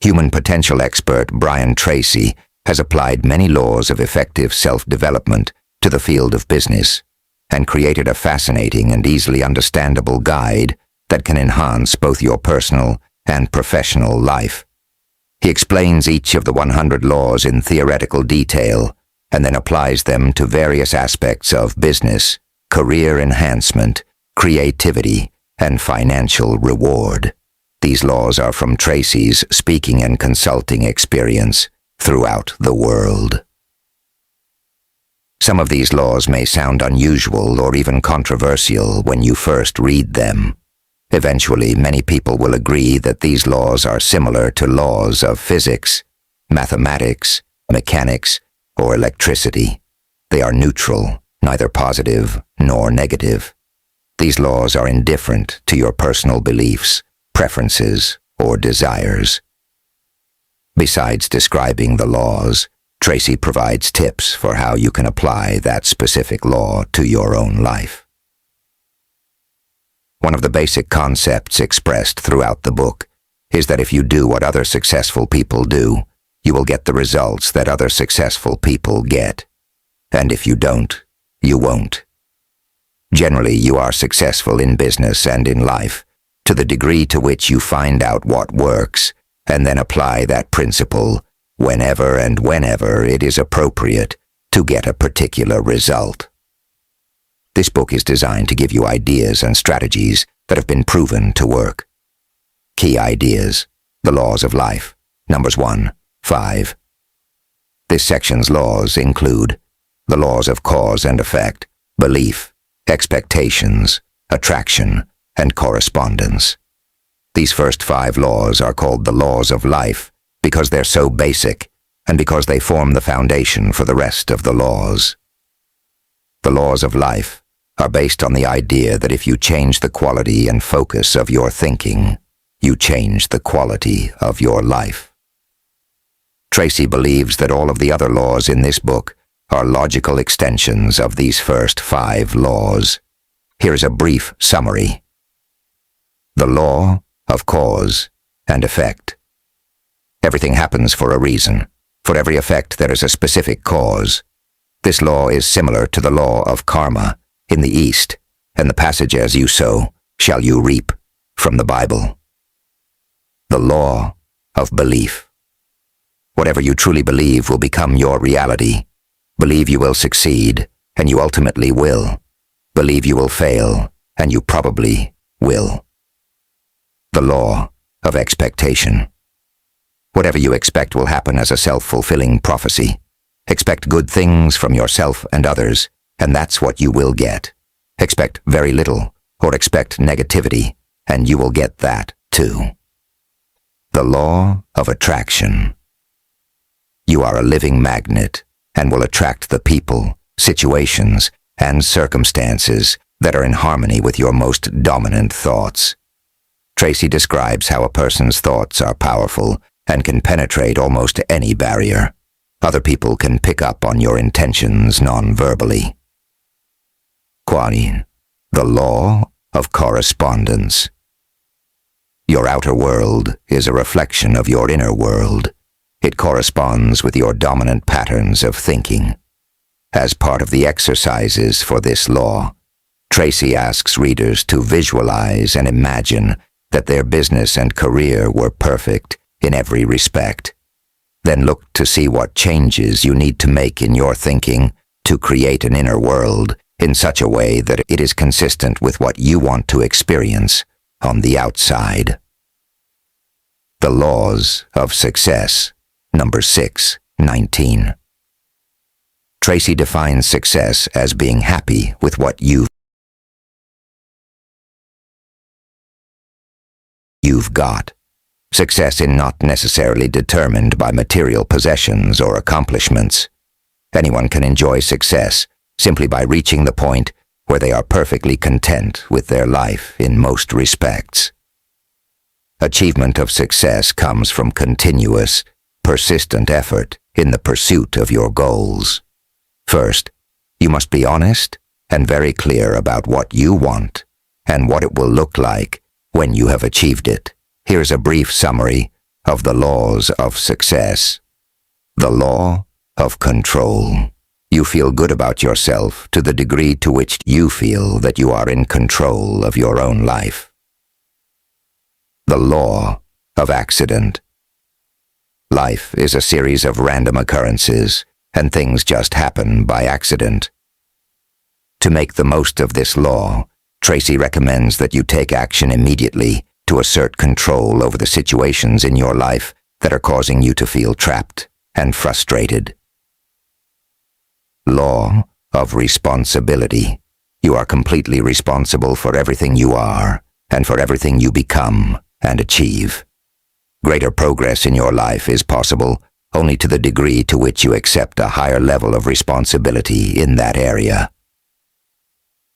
human potential expert Brian Tracy has applied many laws of effective self-development to the field of business and created a fascinating and easily understandable guide that can enhance both your personal and professional life. He explains each of the 100 laws in theoretical detail and then applies them to various aspects of business, career enhancement, creativity, and financial reward. These laws are from Tracy's speaking and consulting experience throughout the world. Some of these laws may sound unusual or even controversial when you first read them. Eventually, many people will agree that these laws are similar to laws of physics, mathematics, mechanics, or electricity. They are neutral, neither positive nor negative. These laws are indifferent to your personal beliefs, preferences, or desires. Besides describing the laws, Tracy provides tips for how you can apply that specific law to your own life. One of the basic concepts expressed throughout the book is that if you do what other successful people do, you will get the results that other successful people get. And if you don't, you won't. Generally, you are successful in business and in life to the degree to which you find out what works and then apply that principle whenever and whenever it is appropriate to get a particular result. This book is designed to give you ideas and strategies that have been proven to work. Key ideas: the laws of life, numbers 1, 5. This section's laws include the laws of cause and effect, belief, expectations, attraction, and correspondence. These first 5 laws are called the laws of life because they're so basic and because they form the foundation for the rest of the laws. The laws of life are based on the idea that if you change the quality and focus of your thinking, you change the quality of your life. Tracy believes that all of the other laws in this book are logical extensions of these first 5 laws. Here's a brief summary. The law of cause and effect. Everything happens for a reason. For every effect there is a specific cause. This law is similar to the law of karma in the East, and the passage "as you sow, shall you reap" from the Bible. The law of belief. Whatever you truly believe will become your reality. Believe you will succeed, and you ultimately will. Believe you will fail, and you probably will. The law of expectation. Whatever you expect will happen as a self-fulfilling prophecy. Expect good things from yourself and others, and that's what you will get. Expect very little, or expect negativity, and you will get that too. The law of attraction. You are a living magnet and will attract the people, situations, and circumstances that are in harmony with your most dominant thoughts. Tracy describes how a person's thoughts are powerful and can penetrate almost any barrier. Other people can pick up on your intentions non-verbally. Quanin, the law of correspondence. Your outer world is a reflection of your inner world. It corresponds with your dominant patterns of thinking. As part of the exercises for this law, Tracy asks readers to visualize and imagine that their business and career were perfect in every respect. Then look to see what changes you need to make in your thinking to create an inner world in such a way that it is consistent with what you want to experience on the outside. The laws of success, number 6, 19. Tracy defines success as being happy with what you've got. Success is not necessarily determined by material possessions or accomplishments. Anyone can enjoy success simply by reaching the point where they are perfectly content with their life in most respects. Achievement of success comes from continuous, persistent effort in the pursuit of your goals. First, you must be honest and very clear about what you want and what it will look like when you have achieved it. Here's a brief summary of the laws of success. The law of control. You feel good about yourself to the degree to which you feel that you are in control of your own life. The law of accident. Life is a series of random occurrences, and things just happen by accident. To make the most of this law, Tracy recommends that you take action immediately to assert control over the situations in your life that are causing you to feel trapped and frustrated. Law of responsibility. You are completely responsible for everything you are and for everything you become and achieve. Greater progress in your life is possible only to the degree to which you accept a higher level of responsibility in that area.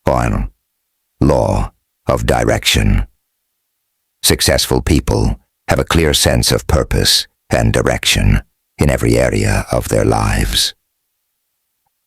1. Law of direction. Successful people have a clear sense of purpose and direction in every area of their lives.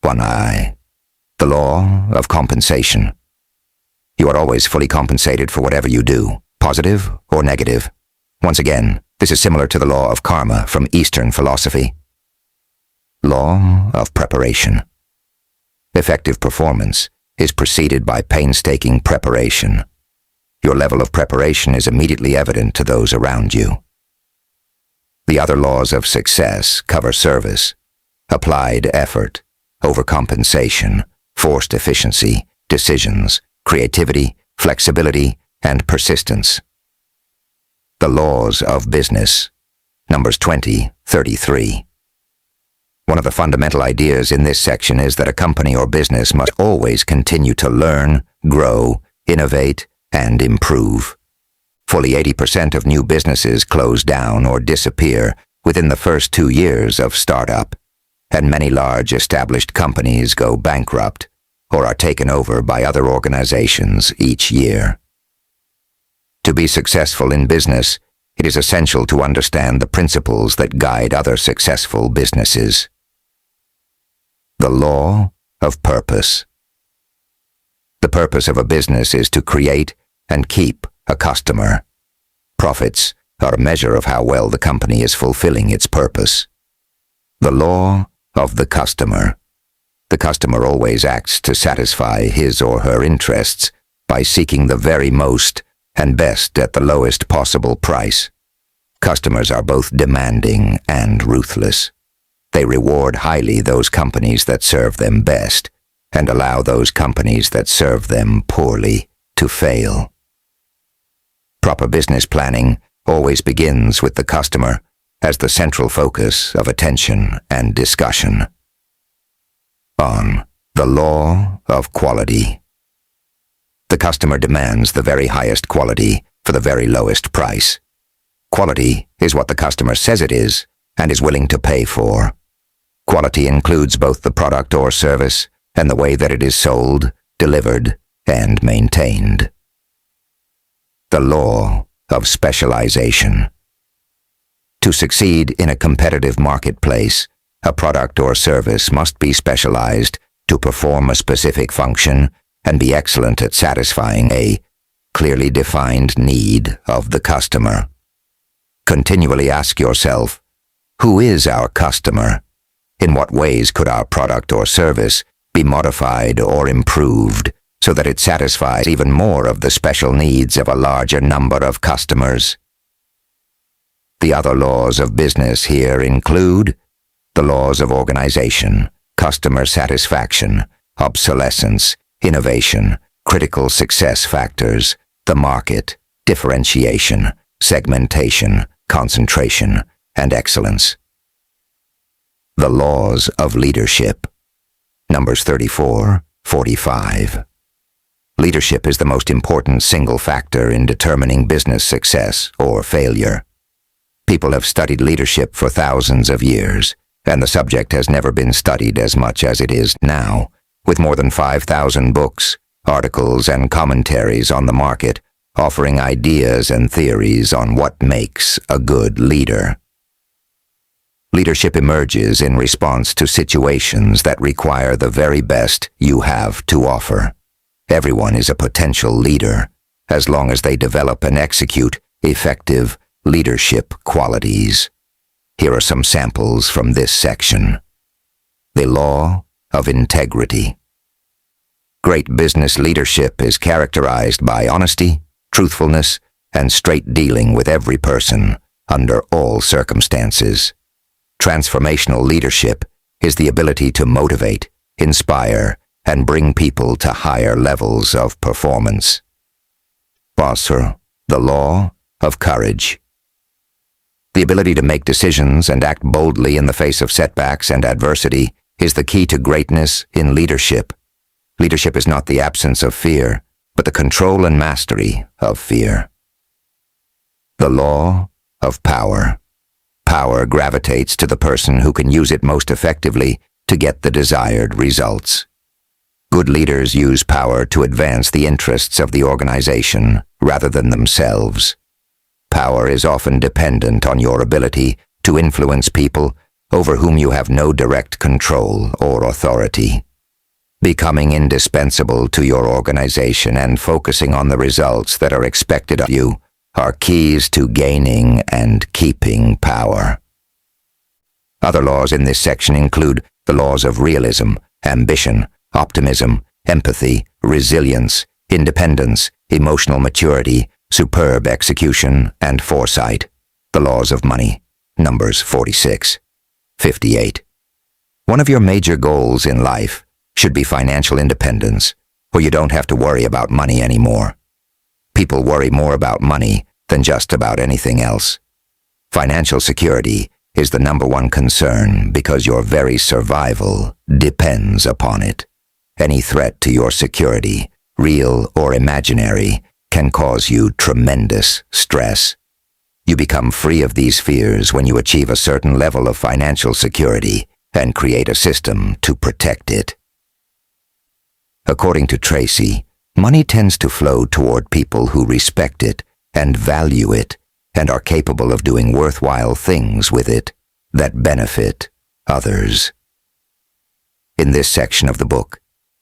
1I. The law of compensation. You are always fully compensated for whatever you do, positive or negative. Once again, this is similar to the law of karma from Eastern philosophy. Law of preparation. Effective performance is preceded by painstaking preparation. Your level of preparation is immediately evident to those around you. The other laws of success cover service, applied effort, overcompensation, forced efficiency, decisions, creativity, flexibility, and persistence. The laws of business. Numbers 20:33. One of the fundamental ideas in this section is that a company or business must always continue to learn, grow, innovate, and improve. Fully 80% of new businesses close down or disappear within the first 2 years of startup, and many large established companies go bankrupt or are taken over by other organizations each year. To be successful in business, it is essential to understand the principles that guide other successful businesses. The law of purpose. The purpose of a business is to create and keep a customer. Profits are a measure of how well the company is fulfilling its purpose. The law of the customer. The customer always acts to satisfy his or her interests by seeking the very most and best at the lowest possible price. Customers are both demanding and ruthless. They reward highly those companies that serve them best and allow those companies that serve them poorly to fail. Proper business planning always begins with the customer as the central focus of attention and discussion. On the law of quality. The customer demands the very highest quality for the very lowest price. Quality is what the customer says it is and is willing to pay for. Quality includes both the product or service and the way that it is sold, delivered, and maintained. The law of specialization. To succeed in a competitive marketplace, a product or service must be specialized to perform a specific function and be excellent at satisfying a clearly defined need of the customer. Continually ask yourself, who is our customer? In what ways could our product or service be modified or improved so that it satisfies even more of the special needs of a larger number of customers? The other laws of business here include the laws of organization, customer satisfaction, obsolescence, innovation, critical success factors, the market, differentiation, segmentation, concentration, and excellence. The laws of leadership. Numbers 34:45. Leadership is the most important single factor in determining business success or failure. People have studied leadership for thousands of years, and the subject has never been studied as much as it is now, with more than 5,000 books, articles, and commentaries on the market, offering ideas and theories on what makes a good leader. Leadership emerges in response to situations that require the very best you have to offer. Everyone is a potential leader, as long as they develop and execute effective, leadership qualities. Here are some samples from this section. The law of integrity. Great business leadership is characterized by honesty, truthfulness, and straight dealing with every person under all circumstances. Transformational leadership is the ability to motivate, inspire, and bring people to higher levels of performance. Basra, the law of courage. The ability to make decisions and act boldly in the face of setbacks and adversity is the key to greatness in leadership. Leadership is not the absence of fear, but the control and mastery of fear. The law of power. Power gravitates to the person who can use it most effectively to get the desired results. Good leaders use power to advance the interests of the organization rather than themselves. Power is often dependent on your ability to influence people over whom you have no direct control or authority. Becoming indispensable to your organization and focusing on the results that are expected of you are keys to gaining and keeping power. Other laws in this section include the laws of realism, ambition, optimism, empathy, resilience, independence, emotional maturity, superb execution, and foresight. The laws of money. Numbers 46, 58. One of your major goals in life should be financial independence, where you don't have to worry about money anymore. People worry more about money than just about anything else. Financial security is the number one concern because your very survival depends upon it. Any threat to your security, real or imaginary, can cause you tremendous stress. You become free of these fears when you achieve a certain level of financial security and create a system to protect it. According to Tracy, money tends to flow toward people who respect it and value it and are capable of doing worthwhile things with it that benefit others. In this section of the book,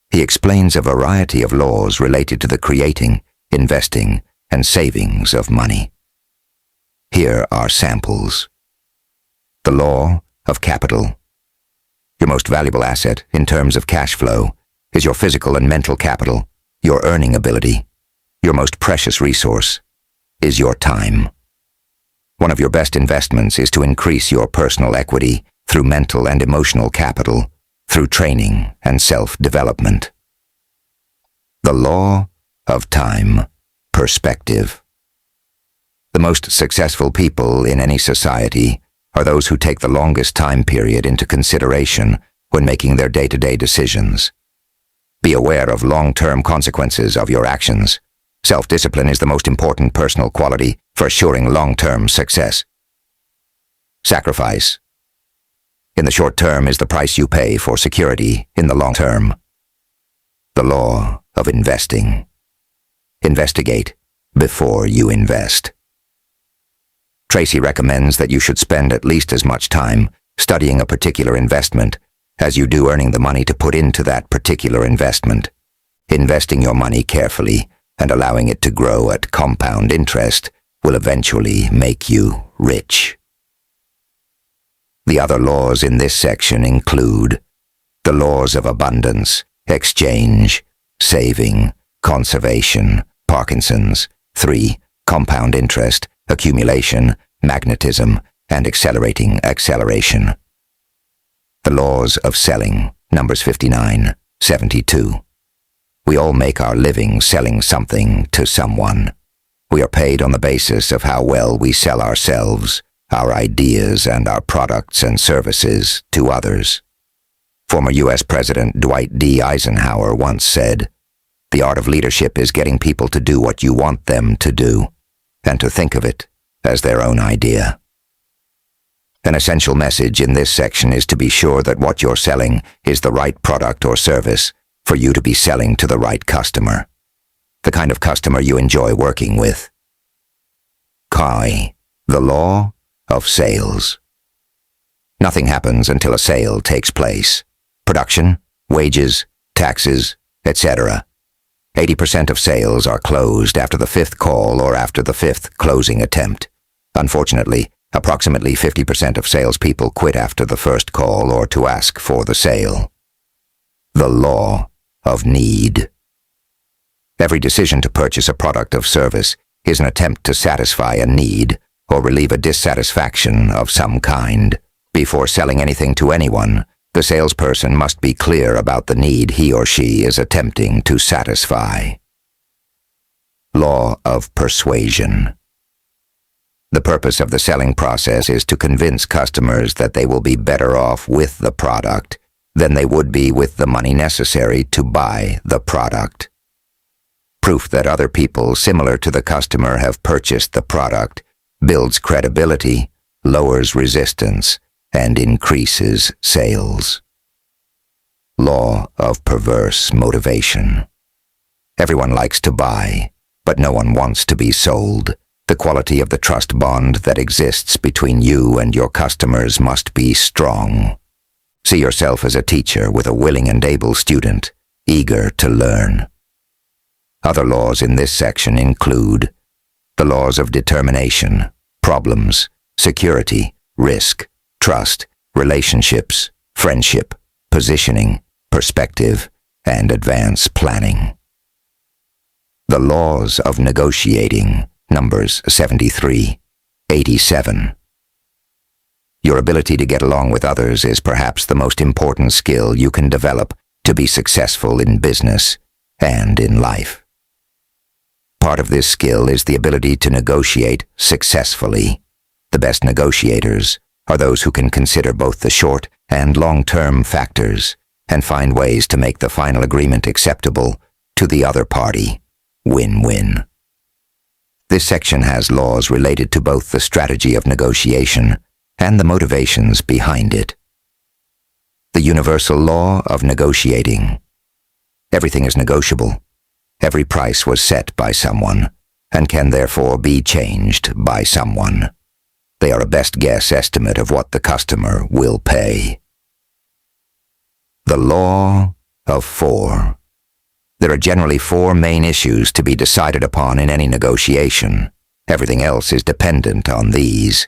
he explains a variety of laws related to the creating, investing, and savings of money. Here are samples. The law of capital. Your most valuable asset in terms of cash flow is your physical and mental capital, your earning ability. Your most precious resource is your time. One of your best investments is to increase your personal equity through mental and emotional capital, through training and self-development. The law of time, perspective. The most successful people in any society are those who take the longest time period into consideration when making their day-to-day decisions. Be aware of long-term consequences of your actions. Self-discipline is the most important personal quality for assuring long-term success. Sacrifice. In the short term is the price you pay for security in the long term. The law of investing. Investigate before you invest. Tracy recommends that you should spend at least as much time studying a particular investment as you do earning the money to put into that particular investment. Investing your money carefully and allowing it to grow at compound interest will eventually make you rich. The other laws in this section include the laws of abundance, exchange, saving, conservation, Parkinson's, 3, compound interest, accumulation, magnetism, and accelerating acceleration. The laws of selling, numbers 59, 72. We all make our living selling something to someone. We are paid on the basis of how well we sell ourselves, our ideas, and our products and services to others. Former U.S. President Dwight D. Eisenhower once said, "The art of leadership is getting people to do what you want them to do, and to think of it as their own idea." An essential message in this section is to be sure that what you're selling is the right product or service for you to be selling to the right customer, the kind of customer you enjoy working with. Kai, the law of sales. Nothing happens until a sale takes place. Production, wages, taxes, etc. 80% of sales are closed after the 5th call or after the 5th closing attempt. Unfortunately, approximately 50% of salespeople quit after the first call or to ask for the sale. The law of need. Every decision to purchase a product or service is an attempt to satisfy a need or relieve a dissatisfaction of some kind. Before selling anything to anyone, the salesperson must be clear about the need he or she is attempting to satisfy. Law of persuasion. The purpose of the selling process is to convince customers that they will be better off with the product than they would be with the money necessary to buy the product. Proof that other people similar to the customer have purchased the product builds credibility, lowers resistance, and increases sales. Law of perverse motivation. Everyone likes to buy, but no one wants to be sold. The quality of the trust bond that exists between you and your customers must be strong. See yourself as a teacher with a willing and able student, eager to learn. Other laws in this section include the laws of determination, problems, security, risk, trust, relationships, friendship, positioning, perspective, and advance planning. The laws of negotiating, numbers 73, 87. Your ability to get along with others is perhaps the most important skill you can develop to be successful in business and in life. Part of this skill is the ability to negotiate successfully. The best negotiators are those who can consider both the short and long-term factors and find ways to make the final agreement acceptable to the other party. Win-win. This section has laws related to both the strategy of negotiation and the motivations behind it. The universal law of negotiating. Everything is negotiable. Every price was set by someone, and can therefore be changed by someone. They are a best guess estimate of what the customer will pay. The law of 4. There are generally 4 main issues to be decided upon in any negotiation. Everything else is dependent on these.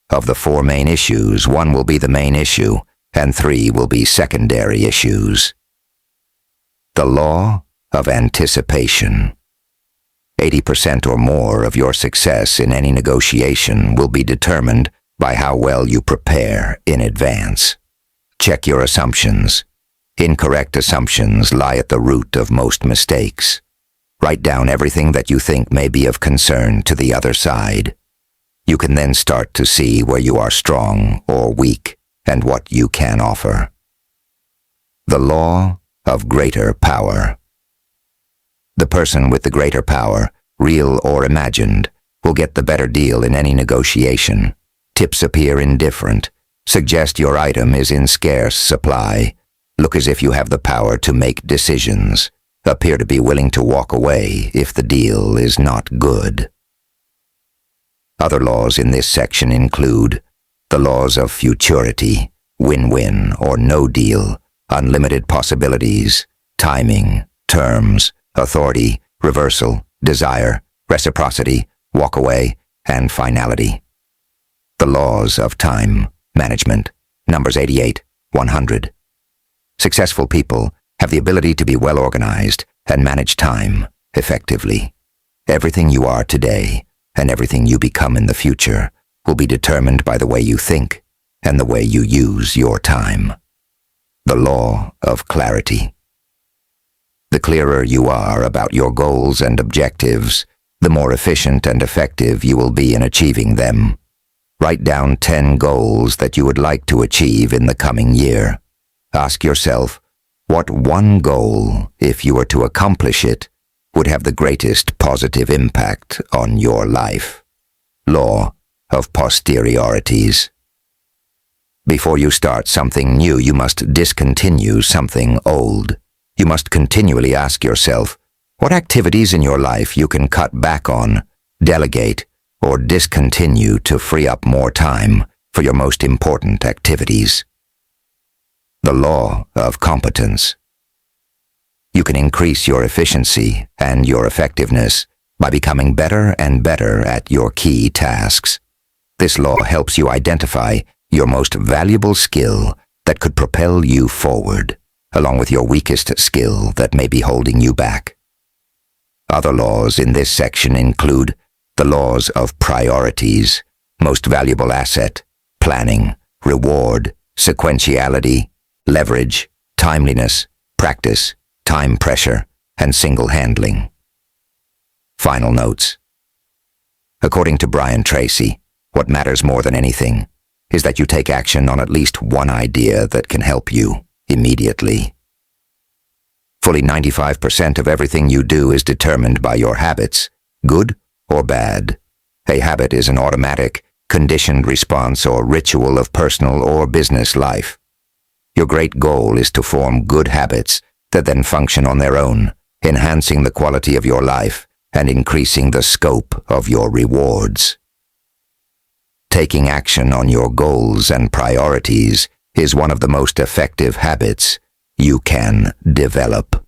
Of the 4 main issues, 1 will be the main issue, and 3 will be secondary issues. The law of anticipation. 80% or more of your success in any negotiation will be determined by how well you prepare in advance. Check your assumptions. Incorrect assumptions lie at the root of most mistakes. Write down everything that you think may be of concern to the other side. You can then start to see where you are strong or weak and what you can offer. The law of greater power. The person with the greater power, real or imagined, will get the better deal in any negotiation. Tips appear indifferent. Suggest your item is in scarce supply. Look as if you have the power to make decisions. Appear to be willing to walk away if the deal is not good. Other laws in this section include the laws of futurity, win-win or no deal, unlimited possibilities, timing, terms, authority, reversal, desire, reciprocity, walk away, and finality. The laws of time management, numbers 88, 100. Successful people have the ability to be well organized and manage time effectively. Everything you are today and everything you become in the future will be determined by the way you think and the way you use your time. The law of clarity. The clearer you are about your goals and objectives, the more efficient and effective you will be in achieving them. Write down 10 goals that you would like to achieve in the coming year. Ask yourself, what one goal, if you were to accomplish it, would have the greatest positive impact on your life? Law of posteriorities. Before you start something new, you must discontinue something old. You must continually ask yourself, what activities in your life you can cut back on, delegate, or discontinue to free up more time for your most important activities. The law of competence. You can increase your efficiency and your effectiveness by becoming better and better at your key tasks. This law helps you identify your most valuable skill that could propel you forward, along with your weakest skill that may be holding you back. Other laws in this section include the laws of priorities, most valuable asset, planning, reward, sequentiality, leverage, timeliness, practice, time pressure, and single handling. Final notes. According to Brian Tracy, what matters more than anything is that you take action on at least one idea that can help you immediately. Fully 95% of everything you do is determined by your habits, good or bad. A habit is an automatic, conditioned response or ritual of personal or business life. Your great goal is to form good habits that then function on their own, enhancing the quality of your life and increasing the scope of your rewards. Taking action on your goals and priorities is one of the most effective habits you can develop.